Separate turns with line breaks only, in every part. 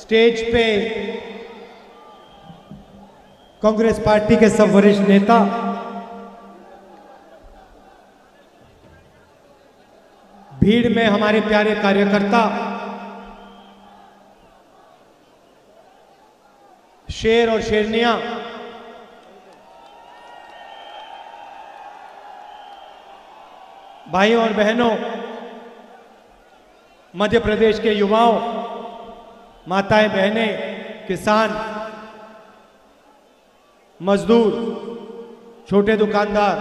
Stage पे Congress party के सब वरिष्ठ नेता, भीड़ में हमारे प्यारे कार्यकर्ता, शेर और शेरनियां, भाइयों और बहनों, मध्य प्रदेश के युवाओं, माताएं बहनें, किसान, मजदूर, छोटे दुकानदार,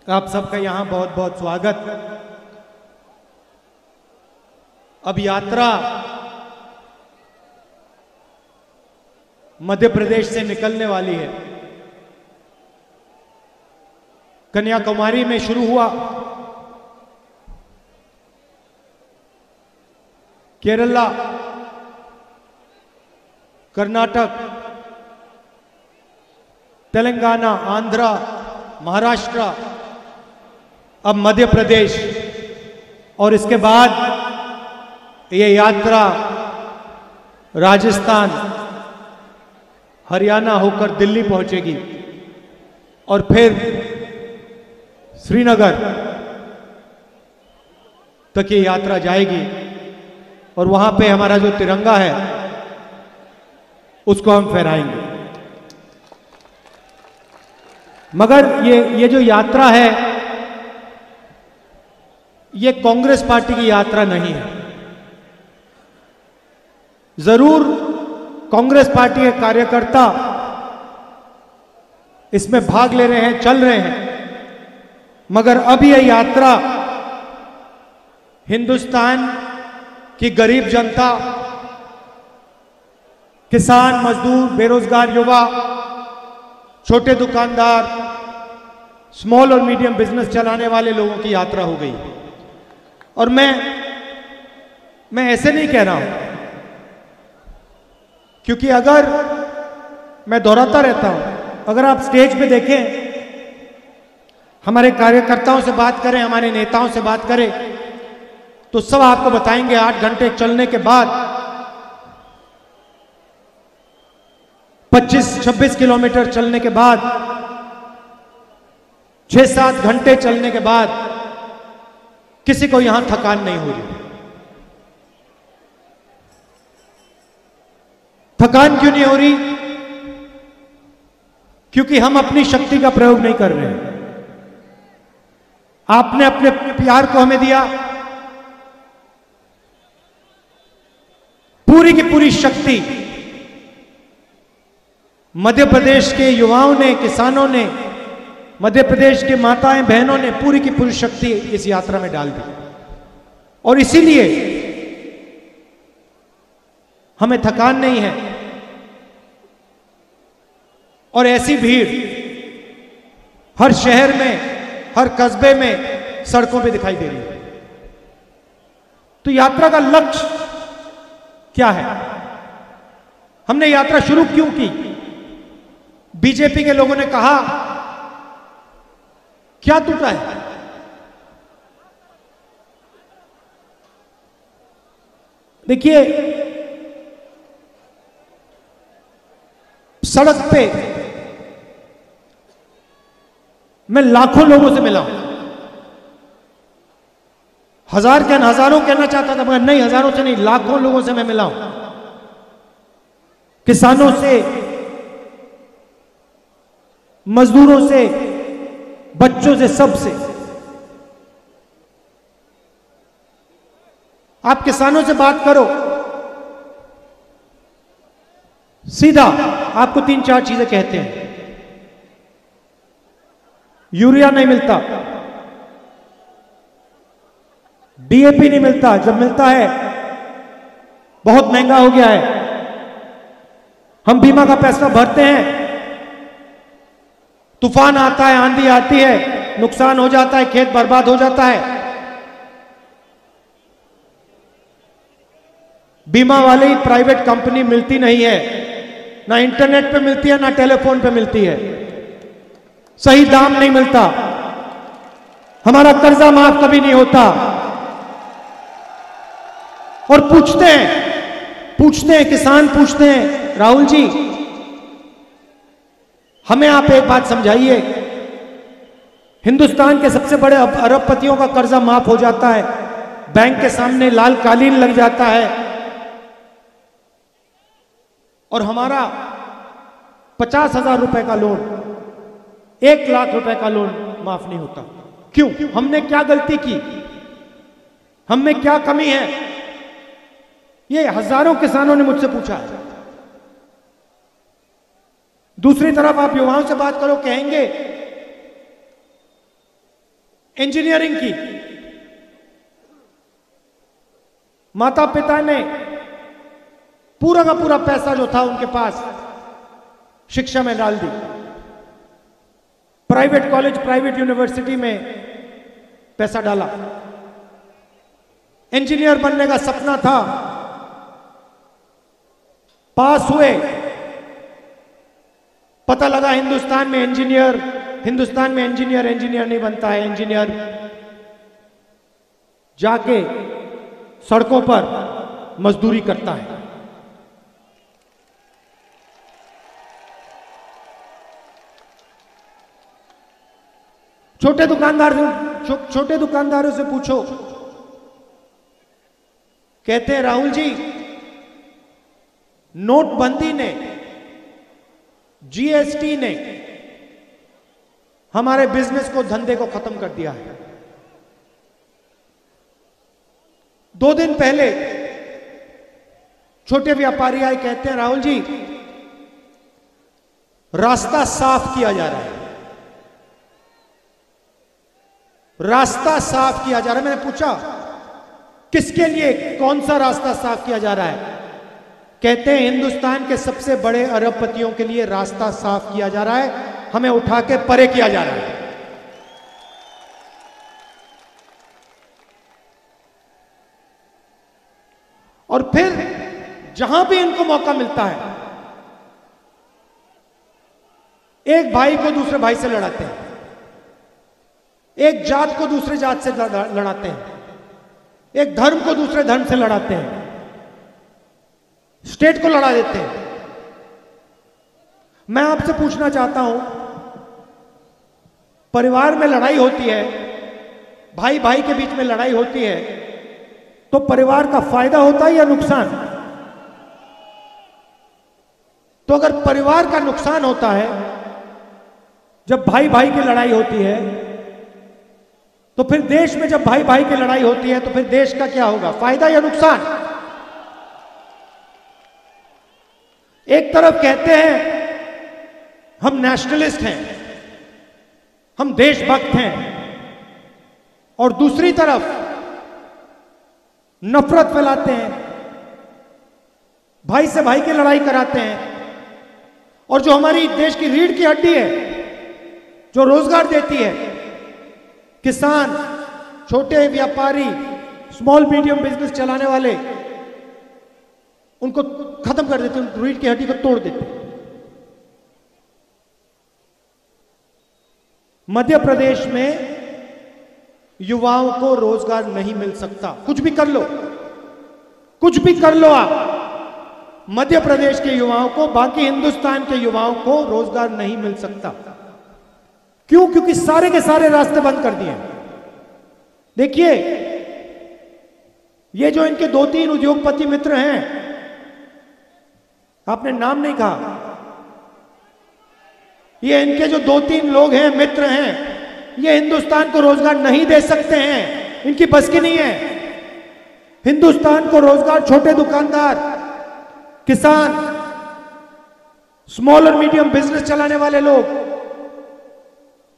आप सबका यहां बहुत बहुत स्वागत। अब यात्रा मध्य प्रदेश से निकलने वाली है। कन्याकुमारी में शुरू हुआ, केरला, कर्नाटक, तेलंगाना, आंध्र, महाराष्ट्र, अब मध्य प्रदेश, और इसके बाद ये यात्रा राजस्थान, हरियाणा होकर दिल्ली पहुंचेगी और फिर श्रीनगर तक ये यात्रा जाएगी और वहां पे हमारा जो तिरंगा है उसको हम फहराएंगे। मगर ये जो यात्रा है ये कांग्रेस पार्टी की यात्रा नहीं है। जरूर कांग्रेस पार्टी के कार्यकर्ता इसमें भाग ले रहे हैं, चल रहे हैं, मगर अब यह यात्रा हिंदुस्तान की गरीब जनता, किसान, मजदूर, बेरोजगार युवा, छोटे दुकानदार, स्मॉल और मीडियम बिजनेस चलाने वाले लोगों की यात्रा हो गई। और मैं ऐसे नहीं कह रहा हूं, क्योंकि अगर मैं दोहराता रहता हूं, अगर आप स्टेज पे देखें, हमारे कार्यकर्ताओं से बात करें, हमारे नेताओं से बात करें, तो सब आपको बताएंगे 8 घंटे चलने के बाद, 25-26 किलोमीटर चलने के बाद, 6-7 घंटे चलने के बाद किसी को यहां थकान नहीं हो रही। थकान क्यों नहीं हो रही? क्योंकि हम अपनी शक्ति का प्रयोग नहीं कर रहे हैं। आपने अपने प्यार को हमें दिया, पूरी की पूरी शक्ति मध्य प्रदेश के युवाओं ने, किसानों ने, मध्य प्रदेश के माताएं बहनों ने पूरी की पूरी शक्ति इस यात्रा में डाल दी। और इसीलिए हमें थकान नहीं है। और ऐसी भीड़ हर शहर में, हर कस्बे में, सड़कों पे दिखाई दे रही है। तो यात्रा का लक्ष्य क्या है? हमने यात्रा शुरू क्यों की? बीजेपी के लोगों ने कहा क्या टूटा है? देखिए, सड़क पे मैं लाखों लोगों से मिला हूं, हजार क्या हजारों कहना चाहता था, मगर नहीं, हजारों से नहीं, लाखों लोगों से मैं मिला हूं। किसानों से, मजदूरों से, बच्चों से, सबसे। आप किसानों से बात करो, सीधा आपको 3-4 चीजें कहते हैं। यूरिया नहीं मिलता, डीएपी नहीं मिलता, जब मिलता है बहुत महंगा हो गया है। हम बीमा का पैसा भरते हैं, तूफान आता है, आंधी आती है, नुकसान हो जाता है, खेत बर्बाद हो जाता है। बीमा वाली प्राइवेट कंपनी मिलती नहीं है, ना इंटरनेट पे मिलती है, ना टेलीफोन पे मिलती है, सही दाम नहीं मिलता, हमारा कर्जा माफ कभी नहीं होता। और पूछते हैं पूछते हैं, किसान पूछते हैं, राहुल जी हमें आप एक बात समझाइए, हिंदुस्तान के सबसे बड़े अरबपतियों का कर्जा माफ हो जाता है, बैंक के सामने लाल कालीन लग जाता है, और हमारा 50,000 रुपए का लोन, 1 लाख रुपए का लोन माफ नहीं होता। क्यों? हमने क्या गलती की? हम में क्या कमी है? ये हजारों किसानों ने मुझसे पूछा है। दूसरी तरफ आप युवाओं से बात करो, कहेंगे इंजीनियरिंग की, माता पिता ने पूरा का पूरा पैसा जो था उनके पास शिक्षा में डाल दी, प्राइवेट कॉलेज, प्राइवेट यूनिवर्सिटी में पैसा डाला, इंजीनियर बनने का सपना था, पास हुए, पता लगा हिंदुस्तान में इंजीनियर नहीं बनता है, इंजीनियर जाके सड़कों पर मजदूरी करता है। छोटे दुकानदारों से पूछो, कहते हैं राहुल जी नोटबंदी ने, जीएसटी ने हमारे बिजनेस को, धंधे को खत्म कर दिया है। 2 दिन पहले छोटे व्यापारी आए, कहते हैं राहुल जी रास्ता साफ किया जा रहा है, रास्ता साफ किया जा रहा है। मैंने पूछा किसके लिए, कौन सा रास्ता साफ किया जा रहा है? कहते हैं हिंदुस्तान के सबसे बड़े अरबपतियों के लिए रास्ता साफ किया जा रहा है, हमें उठा के परे किया जा रहा है। और फिर जहां भी इनको मौका मिलता है, एक भाई को दूसरे भाई से लड़ाते हैं, एक जात को दूसरे जात से लड़ाते हैं, एक धर्म को दूसरे धर्म से लड़ाते हैं, स्टेट को लड़ा देते हैं। मैं आपसे पूछना चाहता हूं, परिवार में लड़ाई होती है, भाई भाई के बीच में लड़ाई होती है, तो परिवार का फायदा होता है या नुकसान? तो अगर परिवार का नुकसान होता है जब भाई भाई की लड़ाई होती है, तो फिर देश में जब भाई भाई की लड़ाई होती है तो फिर देश का क्या होगा, फायदा या नुकसान? एक तरफ कहते हैं हम नेशनलिस्ट हैं, हम देशभक्त हैं, और दूसरी तरफ नफरत फैलाते हैं, भाई से भाई की लड़ाई कराते हैं, और जो हमारी देश की रीढ़ की हड्डी है, जो रोजगार देती है, किसान, छोटे व्यापारी, स्मॉल मीडियम बिजनेस चलाने वाले, उनको खत्म कर देते हैं, रीढ़ की हड्डी को तोड़ देते हैं। मध्य प्रदेश में युवाओं को रोजगार नहीं मिल सकता। कुछ भी कर लो, कुछ भी कर लो आप, मध्य प्रदेश के युवाओं को, बाकी हिंदुस्तान के युवाओं को रोजगार नहीं मिल सकता। क्यों? क्योंकि सारे के सारे रास्ते बंद कर दिए। देखिए, ये जो इनके 2-3 उद्योगपति मित्र हैं, आपने नाम नहीं कहा, ये इनके जो 2-3 लोग हैं, मित्र हैं, ये हिंदुस्तान को रोजगार नहीं दे सकते हैं, इनकी बस की नहीं है। हिंदुस्तान को रोजगार छोटे दुकानदार, किसान, स्मॉल और मीडियम बिजनेस चलाने वाले लोग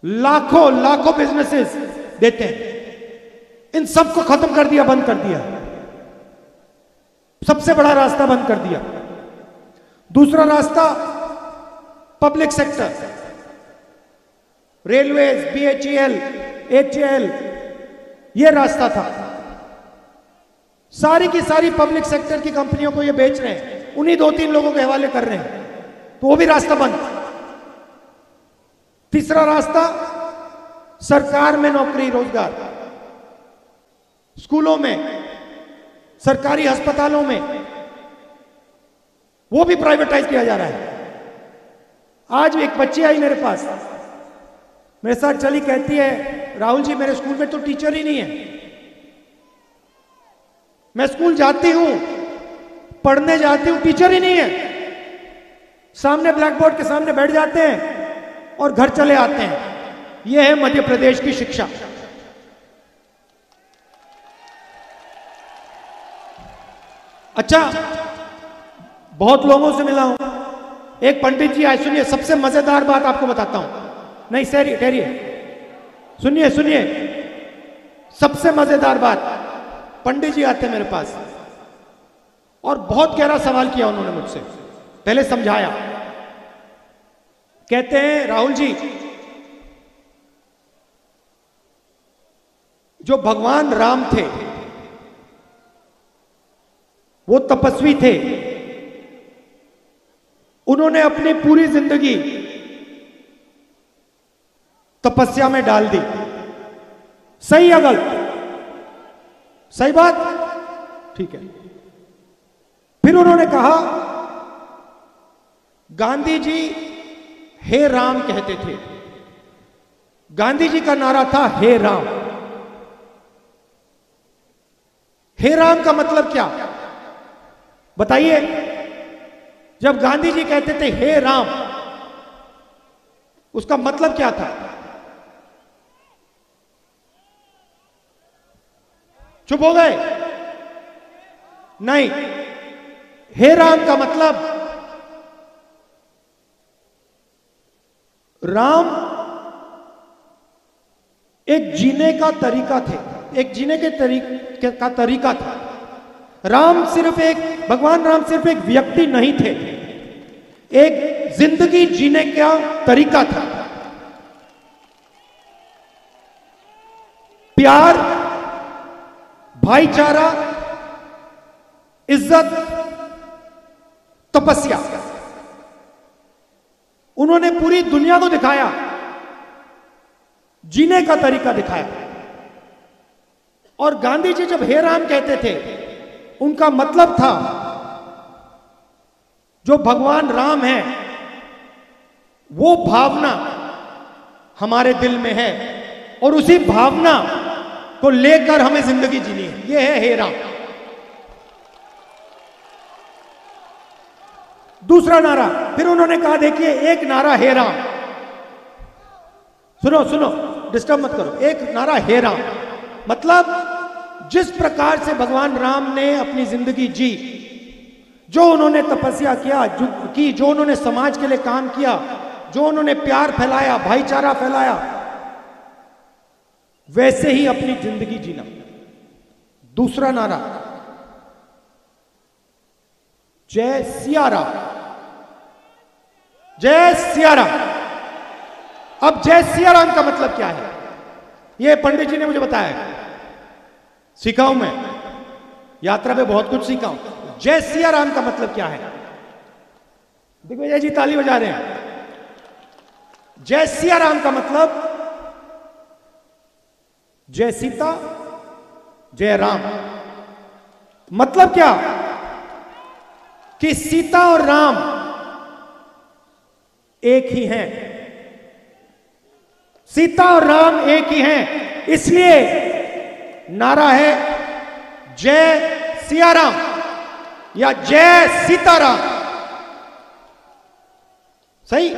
लाखों बिजनेसेस देते हैं। इन सबको खत्म कर दिया, बंद कर दिया, सबसे बड़ा रास्ता बंद कर दिया। दूसरा रास्ता public sector, railways, BHEL, HAL, यह रास्ता था। सारी की सारी पब्लिक सेक्टर की कंपनियों को ये बेच रहे हैं, उन्हीं 2-3 लोगों के हवाले कर रहे हैं, तो वो भी रास्ता बंद। तीसरा रास्ता सरकार में नौकरी, रोजगार, स्कूलों में, सरकारी अस्पतालों में, वो भी प्राइवेटाइज किया जा रहा है। आज एक बच्ची आई मेरे पास, मेरे साथ चली, कहती है राहुल जी मेरे स्कूल में तो टीचर ही नहीं है। मैं स्कूल जाती हूं, पढ़ने जाती हूं, टीचर ही नहीं है। सामने ब्लैक बोर्ड के सामने बैठ जाते हैं और घर चले आते हैं। यह है मध्य प्रदेश की शिक्षा। अच्छा, बहुत लोगों से मिला हूं। एक पंडित जी आए, सुनिए, सबसे मजेदार बात आपको बताता हूं। नहीं सर, ठहरिए, सुनिए सुनिए, सबसे मजेदार बात। पंडित जी आते मेरे पास और बहुत गहरा सवाल किया उन्होंने मुझसे। पहले समझाया, कहते हैं राहुल जी, जो भगवान राम थे वो तपस्वी थे, उन्होंने अपनी पूरी जिंदगी तपस्या में डाल दी। सही या गलत? सही बात, ठीक है। फिर उन्होंने कहा, गांधी जी हे राम कहते थे। गांधी जी का नारा था हे राम। हे राम का मतलब क्या बताइए? जब गांधी जी कहते थे हे राम, उसका मतलब क्या था? चुप हो गए? नहीं, हे राम का मतलब राम एक जीने का तरीका थे, एक जीने के का तरीका था। राम सिर्फ एक, भगवान राम सिर्फ एक व्यक्ति नहीं थे, एक जिंदगी जीने का तरीका था। प्यार, भाईचारा, इज्जत, तपस्या, उन्होंने पूरी दुनिया को दिखाया, जीने का तरीका दिखाया। और गांधी जी जब हे राम कहते थे, उनका मतलब था जो भगवान राम है वो भावना हमारे दिल में है और उसी भावना को लेकर हमें जिंदगी जीनी है। ये है हे राम। दूसरा नारा फिर उन्होंने कहा, देखिए, एक नारा हे राम, सुनो सुनो, डिस्टर्ब मत करो। एक नारा हे राम मतलब जिस प्रकार से भगवान राम ने अपनी जिंदगी जी, जो उन्होंने तपस्या किया, जो उन्होंने समाज के लिए काम किया, जो उन्होंने प्यार फैलाया, भाईचारा फैलाया, वैसे ही अपनी जिंदगी जीना। दूसरा नारा जय सिया राम, जय सिया राम। अब जय सिया राम का मतलब क्या है? यह पंडित जी ने मुझे बताया, सीखा हूं मैं, यात्रा पे बहुत कुछ सीखा हूं। जय सिया राम का मतलब क्या है? दिग्विजय जी ताली बजा रहे हैं। जय सिया राम का मतलब जय सीता, जय राम। मतलब क्या कि सीता और राम एक ही हैं, सीता और राम एक ही हैं। इसलिए नारा है जय सिया राम या जय सीताराम। सही?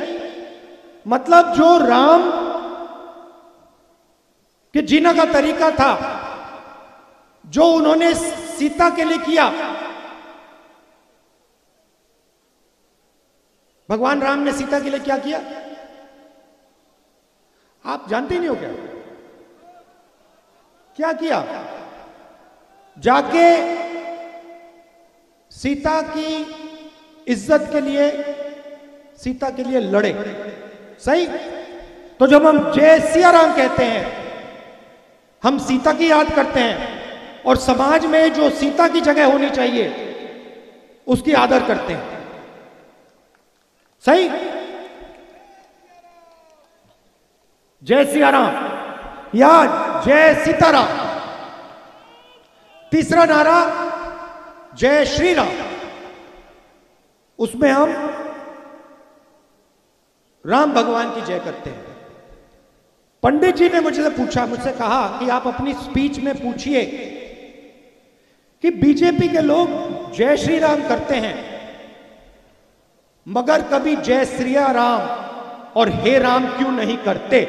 मतलब जो राम के जीने का तरीका था, जो उन्होंने सीता के लिए किया, भगवान राम ने सीता के लिए क्या किया आप जानते ही नहीं हो क्या? क्या किया? जाके सीता की इज्जत के लिए, सीता के लिए लड़े। सही? तो जब हम जय सिया राम कहते हैं, हम सीता की याद करते हैं और समाज में जो सीता की जगह होनी चाहिए उसकी आदर करते हैं। सही? जय सिया राम या जय सीताराम। तीसरा नारा जय श्री राम। उसमें हम राम भगवान की जय करते हैं। पंडित जी ने मुझसे कहा कि आप अपनी स्पीच में पूछिए कि बीजेपी के लोग जय श्री राम करते हैं मगर कभी जय श्री राम और हे राम क्यों नहीं करते।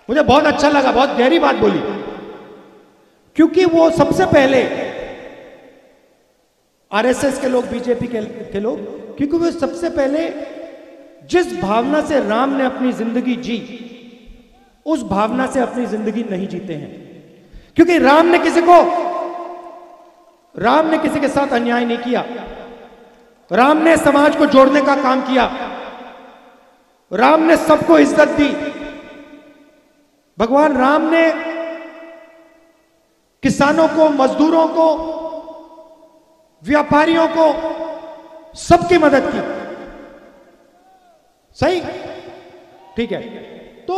मुझे बहुत अच्छा लगा, बहुत गहरी बात बोली, क्योंकि वो सबसे पहले आरएसएस के लोग, बीजेपी के लोग, क्योंकि वो सबसे पहले जिस भावना से राम ने अपनी जिंदगी जी उस भावना से अपनी जिंदगी नहीं जीते हैं। क्योंकि राम ने किसी के साथ अन्याय नहीं किया, राम ने समाज को जोड़ने का काम किया, राम ने सबको इज्जत दी। भगवान राम ने किसानों को, मजदूरों को, व्यापारियों को, सबकी मदद की। सही, ठीक है। तो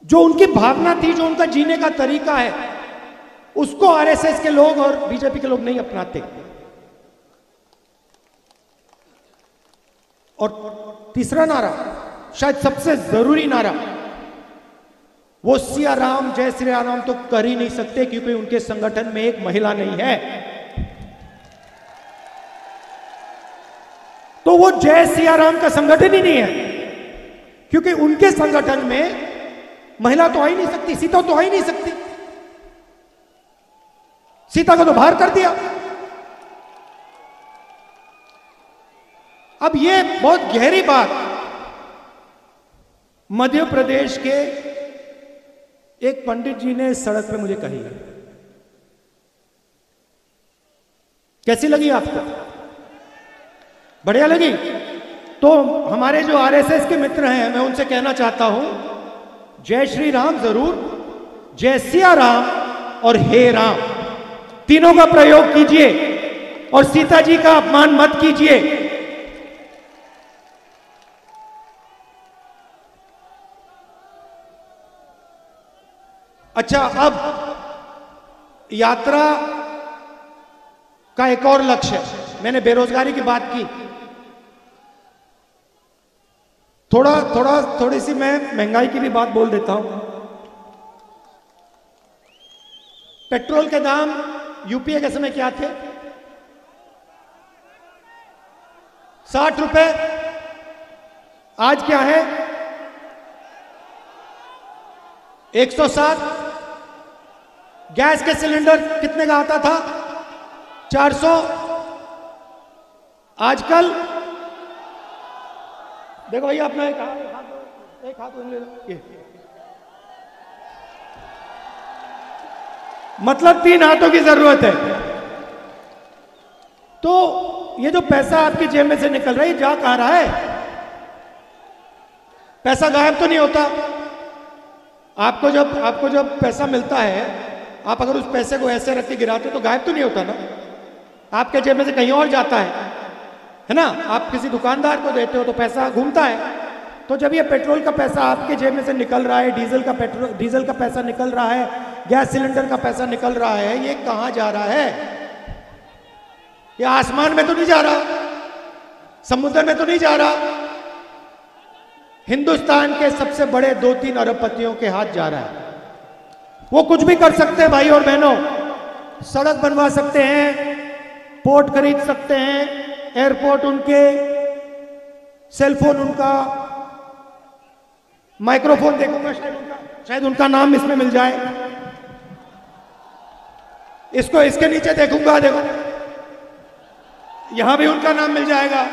जो उनकी भावना थी, जो उनका जीने का तरीका है, उसको आरएसएस के लोग और बीजेपी के लोग नहीं अपनाते। और तीसरा नारा, शायद सबसे जरूरी नारा, वो सिया राम, जय श्री राम तो कर ही नहीं सकते क्योंकि उनके संगठन में एक महिला नहीं है। तो वो जय सिया राम का संगठन ही नहीं है, क्योंकि उनके संगठन में महिला तो आ ही नहीं सकती, सीता तो आ ही नहीं सकती। सीता को तो बाहर कर दिया। अब ये बहुत गहरी बात मध्य प्रदेश के एक पंडित जी ने सड़क पे मुझे कही। कैसी लगी आपको? बढ़िया लगी? तो हमारे जो आरएसएस के मित्र हैं, मैं उनसे कहना चाहता हूं, जय श्री राम जरूर, जय सिया राम और हे राम तीनों का प्रयोग कीजिए और सीता जी का अपमान मत कीजिए। अच्छा, अब यात्रा का एक और लक्ष्य है। मैंने बेरोजगारी की बात की, थोड़ी सी मैं महंगाई की भी बात बोल देता हूं। पेट्रोल के दाम यूपीए के समय क्या थे? 60 रुपए। आज क्या है? 107। गैस के सिलेंडर कितने का आता था? 400। आजकल देखो भैया, अपना एक हाथ ले लो। मतलब 3 हाथों की जरूरत है। तो ये जो पैसा आपकी जेब में से निकल रहा है, जा कहां रहा है? पैसा गायब तो नहीं होता। आपको जब पैसा मिलता है, आप अगर उस पैसे को ऐसे रख के गिराते तो गायब तो नहीं होता ना, आपके जेब में से कहीं और जाता है ना। आप किसी दुकानदार को देते हो तो पैसा घूमता है। तो जब ये पेट्रोल का पैसा आपके जेब में से निकल रहा है, डीजल का पैसा निकल रहा है, गैस सिलेंडर का पैसा निकल रहा है, ये कहां जा रहा है? ये आसमान में तो नहीं जा रहा, समुद्र में तो नहीं जा रहा, हिंदुस्तान के सबसे बड़े 2-3 अरबपतियों के हाथ जा रहा है। वो कुछ भी कर सकते हैं भाई और बहनों, सड़क बनवा सकते हैं, पोर्ट खरीद सकते हैं, एयरपोर्ट उनके, सेलफोन उनका, माइक्रोफोन देखूंगा शायद उनका नाम इसमें मिल जाए। इसके नीचे देखूंगा, देखो यहां भी उनका नाम मिल जाएगा।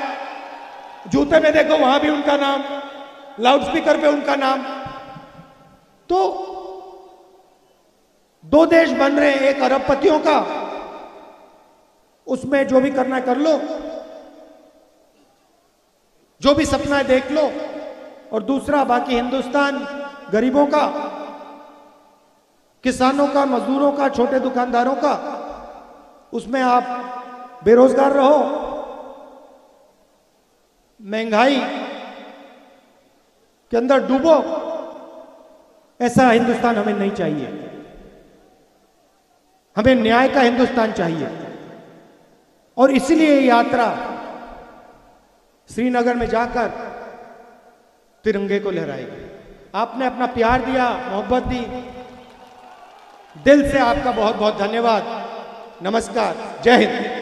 जूते में देखो, वहां भी उनका नाम, लाउडस्पीकर पे उनका नाम। तो 2 देश बन रहे हैं, एक अरबपतियों का, उसमें जो भी करना है कर लो, जो भी सपना है देख लो, और दूसरा बाकी हिंदुस्तान गरीबों का, किसानों का, मजदूरों का, छोटे दुकानदारों का, उसमें आप बेरोजगार रहो, महंगाई के अंदर डूबो। ऐसा हिंदुस्तान हमें नहीं चाहिए। हमें न्याय का हिंदुस्तान चाहिए और इसलिए ये यात्रा श्रीनगर में जाकर तिरंगे को लहराएगी। आपने अपना प्यार दिया, मोहब्बत दी, दिल से आपका बहुत बहुत धन्यवाद। नमस्कार, जय हिंद।